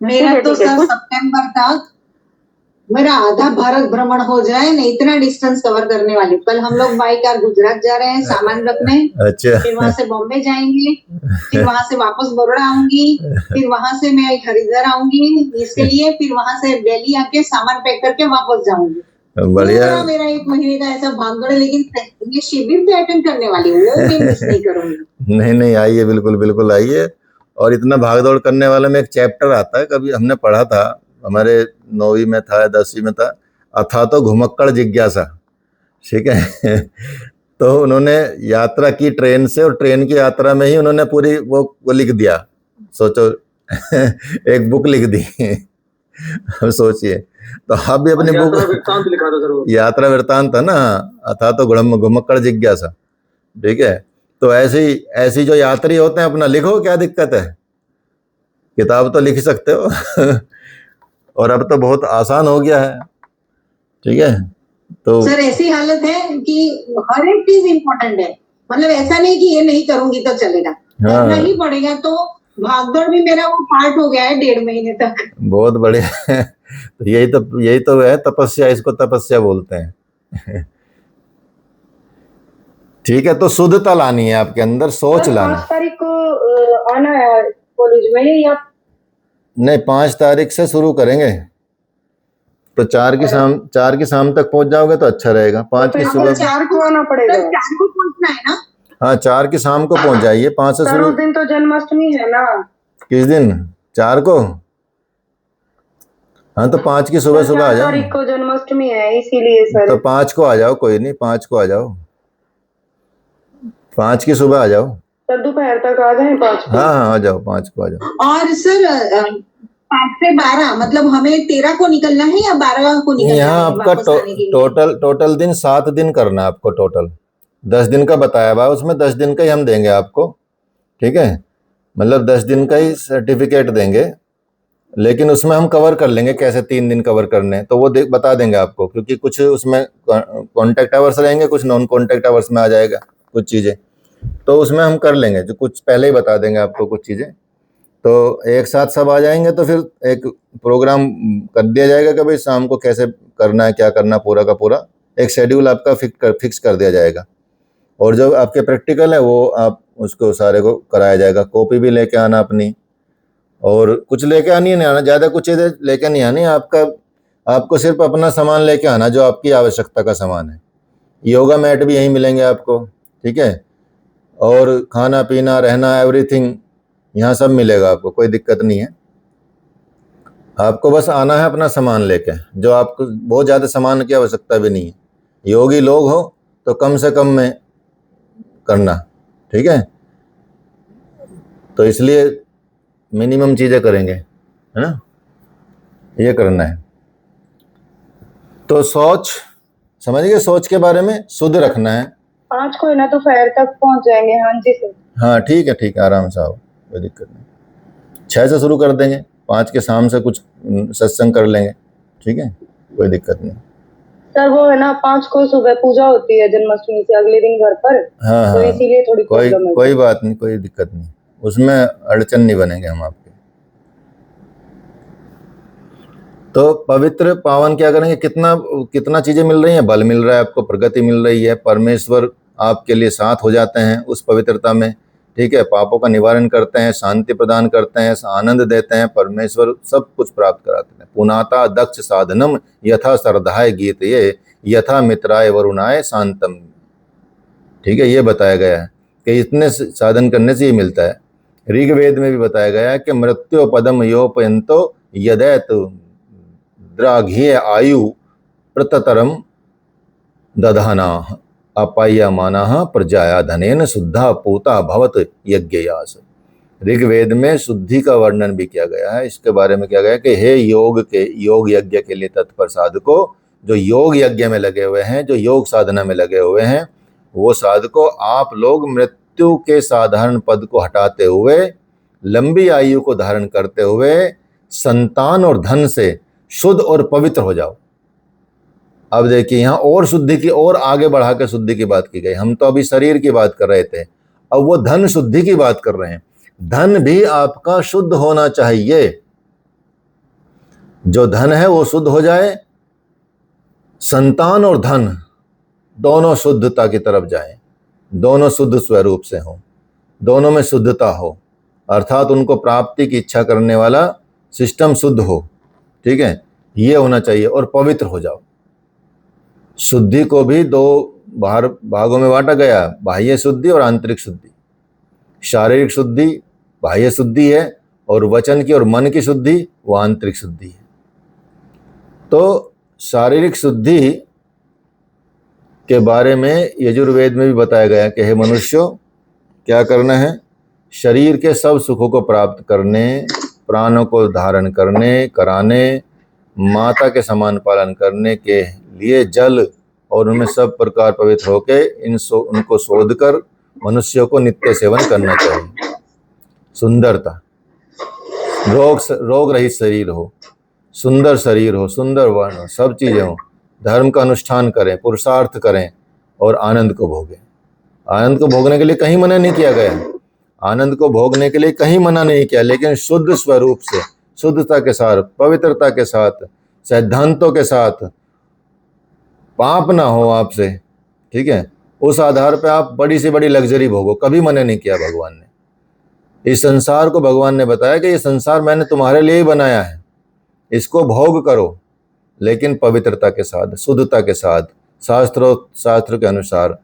मेरा तो सर सितंबर तक मेरा आधा भारत भ्रमण हो जाए, नहीं इतना डिस्टेंस कवर करने वाली। कल हम लोग बाई कार गुजरात जा रहे हैं सामान रखने। अच्छा, फिर वहां से बॉम्बे जाएंगे, फिर वहां से वापस बड़ौदा आऊंगी, फिर वहां से मैं हरिद्वार आऊंगी इसके लिए, फिर वहां से दिल्ली आके सामान पैक करके वापस जाऊंगी। बढ़िया। मेरा 1 महीने का ऐसा भागदौड़ है, लेकिन ये शिविर पे अटेंड करने वाली हूँ, वो भी मिस नहीं करूंगी। नहीं, आइए, बिल्कुल आइए। और इतना भागदौड़ करने वाले में एक चैप्टर आता है, कभी हमने पढ़ा था, हमारे 9वीं में था, 10वीं में था, अथा तो घुमक्कड़ जिज्ञासा। ठीक है तो उन्होंने यात्रा की ट्रेन से, और ट्रेन की यात्रा में ही उन्होंने पूरी वो लिख दिया, सोचो एक बुक लिख दी। सोचिए, तो आप भी अपनी बुक लिखा था सर, वो यात्रा वृत्तांत था ना, अथा तो घुमक्कड़ जिज्ञासा। ठीक है, तो ऐसी जो यात्री होते हैं, अपना लिखो, क्या दिक्कत है, किताब तो लिख सकते हो। और अब तो बहुत आसान हो गया है। ठीक है, तो सर ऐसी हालत है कि हर एक चीज इम्पोर्टेंट है, मतलब ऐसा नहीं कि ये नहीं करूंगी तो चलेगा, करना ही पड़ेगा। तो भागदौड़ भी मेरा वो पार्ट हो गया है 1.5 महीने तक। बहुत बढ़िया। तो यही तो है तपस्या, इसको तपस्या बोलते हैं। ठीक है, तो शुद्धता लानी है आपके अंदर, सोच लानी। 5 तारीख को आना है कॉलेज में, या नहीं, 5 तारीख से शुरू करेंगे, तो 4 की शाम तक पहुंच जाओगे तो अच्छा रहेगा। 5 की सुबह, 4 को आना पड़ेगा। 4 को पहुंचना है ना? हाँ, 4 की शाम को पहुंच जाइए, 5 से शुरू। उस दिन तो जन्माष्टमी है ना। किस दिन? 4 को? हाँ, तो 5 की सुबह आ जाओ। 4 तारीख को जन्माष्टमी है, इसीलिए सर। तो 5 को आ जाओ, कोई नहीं, 5 को आ जाओ, 5 की सुबह आ जाओ। सर दोपहर तक आ जाए 5 को? हाँ, आ जाओ, 5 को आ जाओ। और सर 5 से 12, मतलब हमें 13 को निकलना है या 12 को निकलना है? यहाँ आपका टोटल दिन 7 दिन करना है आपको। टोटल 10 दिन का बताया हुआ, उसमें 10 दिन का ही हम देंगे आपको। ठीक है, मतलब 10 दिन का ही सर्टिफिकेट देंगे, लेकिन उसमें हम कवर कर लेंगे कैसे 3 दिन कवर करने, तो वो बता देंगे आपको, क्योंकि कुछ उसमें कॉन्टैक्ट आवर्स रहेंगे, कुछ नॉन कॉन्टैक्ट आवर्स में आ जाएगा कुछ चीज़ें, तो उसमें हम कर लेंगे, जो कुछ पहले ही बता देंगे आपको कुछ चीज़ें। तो एक साथ सब आ जाएंगे तो फिर एक प्रोग्राम कर दिया जाएगा कि भाई शाम को कैसे करना है, क्या करना, पूरा का पूरा एक शेड्यूल आपका फिक्स कर दिया जाएगा। और जो आपके प्रैक्टिकल है वो आप उसको सारे को कराया जाएगा। कॉपी भी लेके आना अपनी, और कुछ लेके आनी नहीं आना, ज़्यादा कुछ चीज़ें लेके नहीं आनी, आपको सिर्फ अपना सामान लेके आना जो आपकी आवश्यकता का सामान है। योगा मैट भी यहीं मिलेंगे आपको, ठीक है, और खाना पीना रहना एवरीथिंग यहाँ सब मिलेगा आपको, कोई दिक्कत नहीं है। आपको बस आना है अपना सामान लेके, जो आपको बहुत ज़्यादा सामान की आवश्यकता भी नहीं है। योगी लोग हो तो कम से कम में करना, ठीक है, तो इसलिए मिनिमम चीज़ें करेंगे, है ना, ये करना है। तो सोच समझिए, सोच के बारे में शुद्ध रखना है। 5 को है ना तो फायर तक पहुंच जाएंगे। हाँ जी सर। हाँ ठीक है, आराम से आओ, कोई दिक्कत नहीं। 6 से शुरू कर देंगे, 5 के शाम से कुछ सत्संग कर लेंगे, ठीक है, कोई दिक्कत नहीं। सर वो है ना 5 को सुबह पूजा होती है जन्माष्टमी से अगले दिन घर पर। हाँ तो हाँ, इसीलिए थोड़ी प्रॉब्लम है। कोई बात नहीं, कोई दिक्कत नहीं, उसमें अड़चन नहीं बनेंगे हम आपके। तो पवित्र पावन क्या करेंगे, कितना चीजें मिल रही हैं, बल मिल रहा है आपको, प्रगति मिल रही है, परमेश्वर आपके लिए साथ हो जाते हैं उस पवित्रता में, ठीक है, पापों का निवारण करते हैं, शांति प्रदान करते हैं, आनंद देते हैं, परमेश्वर सब कुछ प्राप्त कराते हैं। पुनाता दक्ष साधनम यथा श्रद्धाय गीत ये यथा मित्राय वरुणाय शांतम, ठीक है, ये बताया गया है कि इतने साधन करने से ये मिलता है। ऋग्वेद में भी बताया गया है कि मृत्यु पदम योपयंतो यदैत द्राघ्य आयु प्रततरम दधाना अपायमाना प्रजाया धनेन शुद्धा पूता भवत यज्ञयास। ऋग्वेद में शुद्धि का वर्णन भी किया गया है, इसके बारे में किया गया है कि हे योग यज्ञ के लिए तत्पर साधकों, जो योग यज्ञ में लगे हुए हैं, जो योग साधना में लगे हुए हैं, वो साधकों आप लोग मृत्यु के साधारण पद को हटाते हुए, लंबी आयु को धारण करते हुए, संतान और धन से शुद्ध और पवित्र हो जाओ। अब देखिए यहाँ और शुद्धि की और आगे बढ़ा के शुद्धि की बात की गई। हम तो अभी शरीर की बात कर रहे थे, अब वो धन शुद्धि की बात कर रहे हैं। धन भी आपका शुद्ध होना चाहिए, जो धन है वो शुद्ध हो जाए, संतान और धन दोनों शुद्धता की तरफ जाएं, दोनों शुद्ध स्वरूप से हो, दोनों में शुद्धता हो, अर्थात उनको प्राप्ति की इच्छा करने वाला सिस्टम शुद्ध हो, ठीक है, ये होना चाहिए, और पवित्र हो जाओ। शुद्धि को भी 2 भागों में बांटा गया, बाह्य शुद्धि और आंतरिक शुद्धि। शारीरिक शुद्धि बाह्य शुद्धि है, और वचन की और मन की शुद्धि वो आंतरिक शुद्धि है। तो शारीरिक शुद्धि के बारे में यजुर्वेद में भी बताया गया कि हे मनुष्यों, क्या करना है, शरीर के सब सुखों को प्राप्त करने, प्राणों को धारण करने कराने, माता के समान पालन करने के लिए जल और उनमें सब प्रकार पवित्र होके उनको शोध कर मनुष्यों को नित्य सेवन करना चाहिए। सुंदरता, रोग रहित शरीर हो, सुंदर शरीर हो, सुंदर वर्ण हो, सब चीजें हो, धर्म का अनुष्ठान करें, पुरुषार्थ करें और आनंद को भोगें। आनंद को भोगने के लिए कहीं मना नहीं किया गया, आनंद को भोगने के लिए कहीं मना नहीं किया, लेकिन शुद्ध स्वरूप से, शुद्धता के साथ, पवित्रता के साथ, सिद्धांतों के साथ, पाप ना हो आपसे, ठीक है, उस आधार पे आप बड़ी से बड़ी लग्जरी भोगो। कभी मना नहीं किया भगवान ने। इस संसार को भगवान ने बताया कि ये संसार मैंने तुम्हारे लिए ही बनाया है, इसको भोग करो, लेकिन पवित्रता के साथ, शुद्धता के साथ, शास्त्र के अनुसार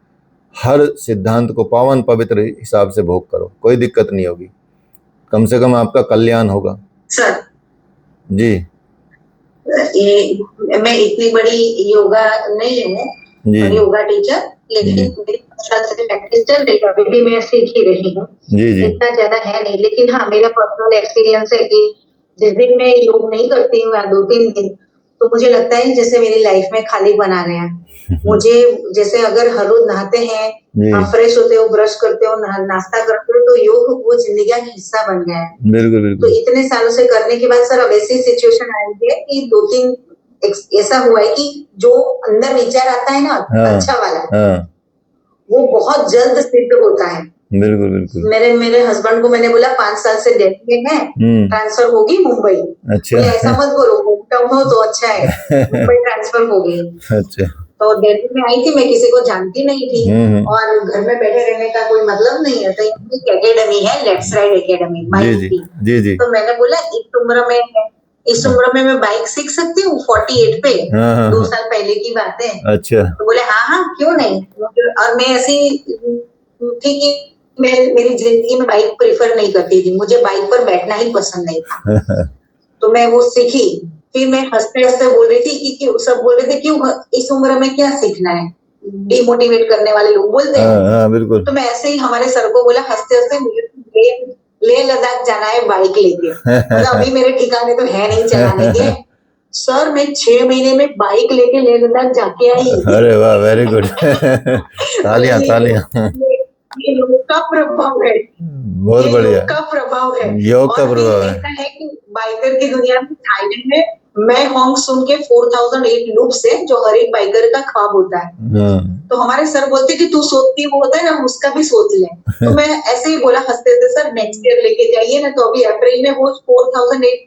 हर सिद्धांत को पावन पवित्र हिसाब से भोग करो, कोई दिक्कत नहीं होगी, कम से कम आपका कल्याण होगा। सर जी, ये मैं इतनी बड़ी योगा नहीं हूँ, योगा टीचर, लेकिन मेरी 5 साल से प्रैक्टिस चल रही है, अभी भी मैं सीख ही रही हूँ, इतना ज्यादा है नहीं, लेकिन हाँ मेरा पर्सनल एक्सपीरियंस है कि जिस दिन मैं योग नहीं करती हूँ या 2-3 दिन, तो मुझे लगता है जैसे मेरी लाइफ में खाली बना गया। मुझे जैसे अगर हर रोज नहाते हैं, आप फ्रेश होते हो, ब्रश करते हो, नाश्ता करते हो, तो योग वो जिंदगी का हिस्सा बन गया है। बिल्कुल। तो इतने सालों से करने के बाद सर अब ऐसी सिचुएशन आई है कि 2-3 ऐसा हुआ है कि जो अंदर विचार आता है ना, अच्छा वाला, वो बहुत जल्द सिद्ध होता है। बिल्कुल। मेरे हस्बैंड को मैंने बोला 5 साल से दिल्ली में है, ट्रांसफर होगी मुंबई। अच्छा, ऐसा मत बोलो, होम हो तो अच्छा है, मुंबई ट्रांसफर हो गई। अच्छा, तो दिल्ली में आई थी, मैं किसी को जानती नहीं थी, और घर में बैठे रहने का कोई मतलब नहीं है, तो एक एकेडमी है, लेट्स राइड एकेडमी, जी। तो मैंने बोला इस उम्र में इस उम्र में मैं बाइक सीख सकती हूँ 48 पे? 2 साल पहले की बात है। अच्छा। तो बोले हाँ क्यों नहीं। और मैं ऐसी थी कि मैं मेरी जिंदगी में बाइक प्रेफर नहीं करती थी, मुझे बाइक पर बैठना ही पसंद नहीं था। तो मैं वो सीखी। फिर मैं हंसते हंसते बोल रही थी कि सब बोल रहे थे क्यों इस उम्र में क्या सीखना है, डिमोटिवेट करने वाले लोग बोलते हैं। बिल्कुल। तो मैं ऐसे ही हमारे सर को बोला हंसते हंसते, लेह लद्दाख जाना है बाइक लेके। मतलब अभी मेरे ठिकाने तो है नहीं चलाने के। सर मैं 6 महीने में बाइक लेके लेह लद्दाख जाके आई। अरे वाह, वेरी गुड। तालियां तालियां। ये योग का प्रभाव है, बहुत बढ़िया। योग का प्रभाव है, योग का प्रभाव है। ऐसा है कि बाइकर की दुनिया में थाईलैंड में मैं होंग सुन के 4008 लूप्स है जो हर एक बाइकर का ख्वाब होता है। तो हमारे सर बोलते कि तू सोचती वो होता है ना, उसका भी सोच ले। तो मैं ऐसे ही बोला हंसते थे सर नेक्स्ट ईयर लेके जाइए ना। तो अभी अप्रैल में वो 4008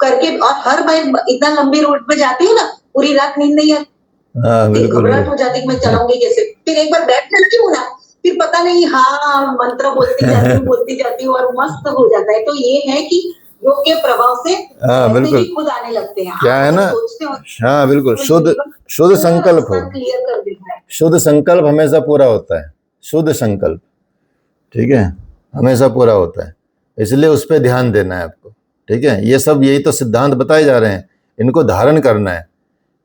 करके, और हर बाइक इतना लंबी रोड पे जाती है ना, पूरी रात नींद नहीं आती, घबराहट हो जाती मैं चलाऊंगी कैसे। फिर एक बार बैठ जाती हूँ ना, फिर पता नहीं हाँ मंत्र बोलती जाती हूँ और मस्त हो जाता है। तो ये है कि योग के प्रभाव से बिल्कुल खुद आने लगते हैं। क्या है ना, हाँ बिल्कुल, शुद्ध संकल्प हो, क्लियर कर देता है। शुद्ध संकल्प हमेशा पूरा होता है, शुद्ध संकल्प, ठीक है, हमेशा पूरा होता है। इसलिए उस पर ध्यान देना है आपको, ठीक है। ये सब यही तो सिद्धांत बताए जा रहे हैं, इनको धारण करना है।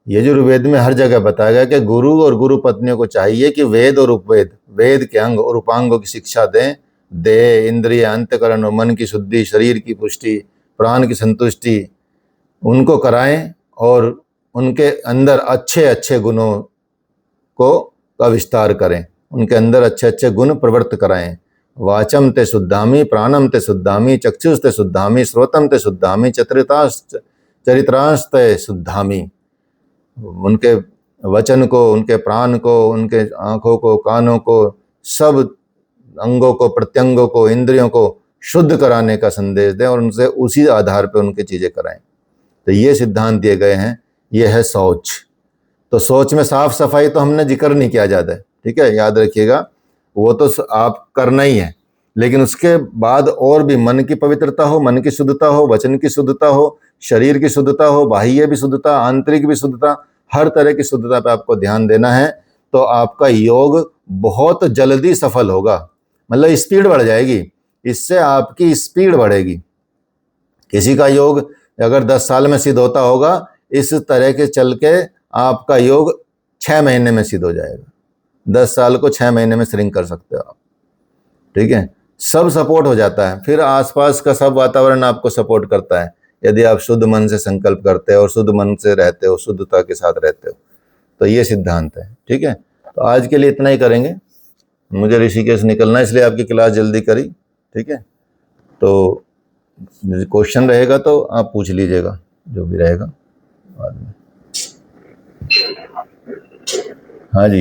यजुर्वेद में हर जगह बताया गया कि गुरु और गुरु पत्नियों को चाहिए कि वेद और उपवेद, वेद के अंग और उपांगों की शिक्षा दें। देह, इंद्रिय, अंतकरण और मन की शुद्धि, शरीर की पुष्टि, प्राण की संतुष्टि उनको कराएं और उनके अंदर अच्छे अच्छे गुणों को का विस्तार करें, उनके अंदर अच्छे अच्छे गुण प्रवृत्त कराएं। वाचम ते शुद्धामी, प्राणम ते शुद्धामी, चक्षुष ते शुद्धामी, श्रोतम ते शुद्धामी, चरित्रांश ते शुद्धामी। उनके वचन को, उनके प्राण को, उनके आँखों को, कानों को, सब अंगों को, प्रत्यंगों को, इंद्रियों को शुद्ध कराने का संदेश दें और उनसे उसी आधार पर उनकी चीज़ें कराएं। तो ये सिद्धांत दिए गए हैं। ये है शौच। तो शौच में साफ सफाई तो हमने जिक्र नहीं किया ज़्यादा, ठीक है, याद रखिएगा, वो तो आप करना ही है। लेकिन उसके बाद और भी मन की पवित्रता हो, मन की शुद्धता हो, वचन की शुद्धता हो, शरीर की शुद्धता हो, बाह्य भी शुद्धता, आंतरिक भी शुद्धता, हर तरह की शुद्धता पे आपको ध्यान देना है। तो आपका योग बहुत जल्दी सफल होगा, मतलब स्पीड बढ़ जाएगी, इससे आपकी स्पीड बढ़ेगी। किसी का योग अगर 10 साल में सिद्ध होता होगा, इस तरह के चल के आपका योग 6 महीने में सिद्ध हो जाएगा। 10 साल को 6 महीने में श्रिंक कर सकते हो आप, ठीक है। सब सपोर्ट हो जाता है, फिर आसपास का सब वातावरण आपको सपोर्ट करता है यदि आप शुद्ध मन से संकल्प करते हो और शुद्ध मन से रहते हो, शुद्धता के साथ रहते हो। तो ये सिद्धांत है, ठीक है। तो आज के लिए इतना ही करेंगे, मुझे ऋषिकेश निकलना है इसलिए आपकी क्लास जल्दी करी, ठीक है। तो क्वेश्चन रहेगा तो आप पूछ लीजिएगा, जो भी रहेगा बाद में। हाँ जी।